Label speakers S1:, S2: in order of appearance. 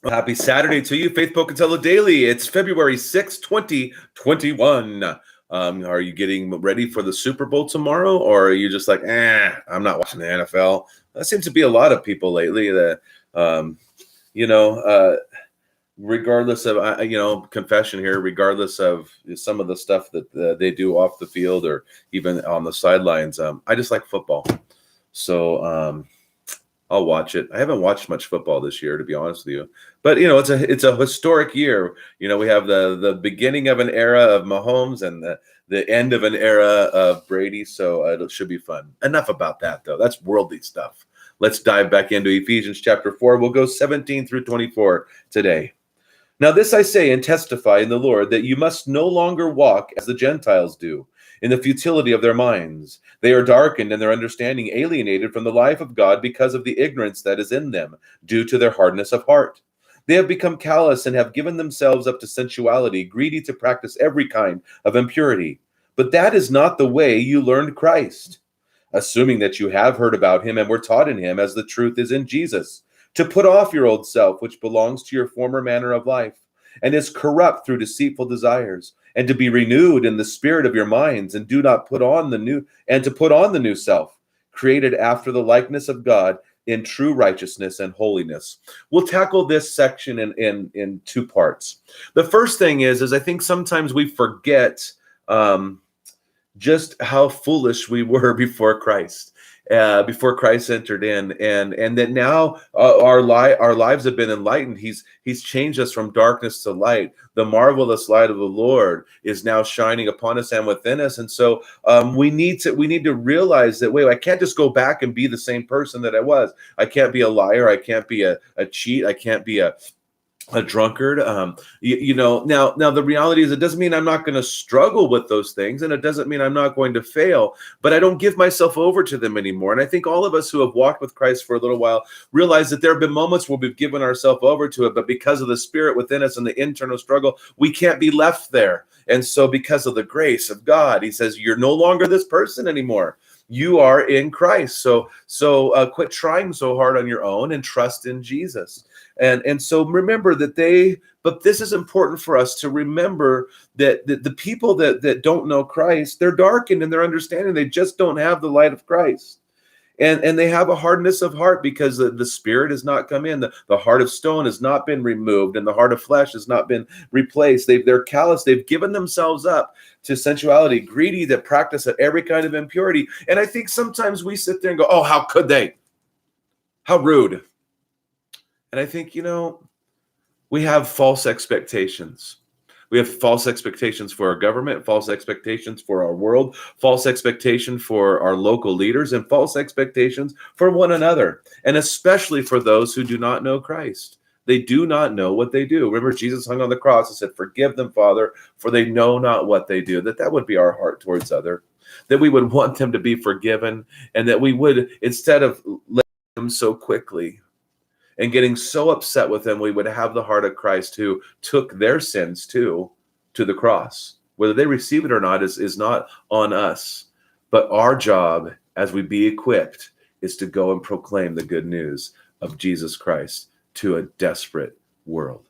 S1: Happy Saturday to you, Faith Pocatello Daily. It's February 6, 2021. Are you getting ready for the Super Bowl tomorrow, or are you just like, I'm not watching the NFL? That seems to be a lot of people lately that, you know, regardless of, confession here, regardless of some of the stuff that they do off the field or even on the sidelines, I just like football. So, I'll watch it. I haven't watched much football this year, to be honest with you. But it's a historic year. We have the beginning of an era of Mahomes and the end of an era of Brady. So it should be fun. Enough about that, though. That's worldly stuff. Let's dive back into Ephesians chapter 4. We'll go 17 through 24 today. Now this I say and testify in the Lord, that you must no longer walk as the Gentiles do, in the futility of their minds. They are darkened and their understanding alienated from the life of God because of the ignorance that is in them, due to their hardness of heart. They have become callous and have given themselves up to sensuality, greedy to practice every kind of impurity. But that is not the way you learned Christ, assuming that you have heard about him and were taught in him, as the truth is in Jesus, to put off your old self, which belongs to your former manner of life, and is corrupt through deceitful desires, and to be renewed in the spirit of your minds, and to put on the new self, created after the likeness of God in true righteousness and holiness. We'll tackle this section in two parts. The first thing is I think sometimes we forget just how foolish we were before Christ. Before Christ entered in, and that now our lives have been enlightened. He's changed us from darkness to light. The marvelous light of the Lord is now shining upon us and within us. And so we need to realize that, wait, I can't just go back and be the same person that I was. I can't be a liar. I can't be a cheat. I can't be a drunkard. Now the reality is, it doesn't mean I'm not going to struggle with those things, and it doesn't mean I'm not going to fail, but I don't give myself over to them anymore. And I think all of us who have walked with Christ for a little while realize that there have been moments where we've given ourselves over to it, but because of the Spirit within us and the internal struggle, we can't be left there. And so because of the grace of God, he says, you're no longer this person anymore. You are in Christ. So quit trying so hard on your own and trust in Jesus. And so remember but this is important for us to remember that the people that don't know Christ, they're darkened in their understanding. They just don't have the light of Christ. And they have a hardness of heart because the Spirit has not come in. The heart of stone has not been removed, and the heart of flesh has not been replaced. They're callous. They've given themselves up to sensuality, greedy to practice at every kind of impurity. And I think sometimes we sit there and go, oh, how could they? How rude. And I think, we have false expectations. We have false expectations for our government, false expectations for our world, false expectation for our local leaders, and false expectations for one another, and especially for those who do not know Christ. They do not know what they do. Remember, Jesus hung on the cross and said, forgive them, Father, for they know not what they do. That would be our heart towards other, that we would want them to be forgiven, and that we would, instead of letting them so quickly and getting so upset with them, we would have the heart of Christ, who took their sins to the cross. Whether they receive it or not is not on us. But our job, as we be equipped, is to go and proclaim the good news of Jesus Christ to a desperate world.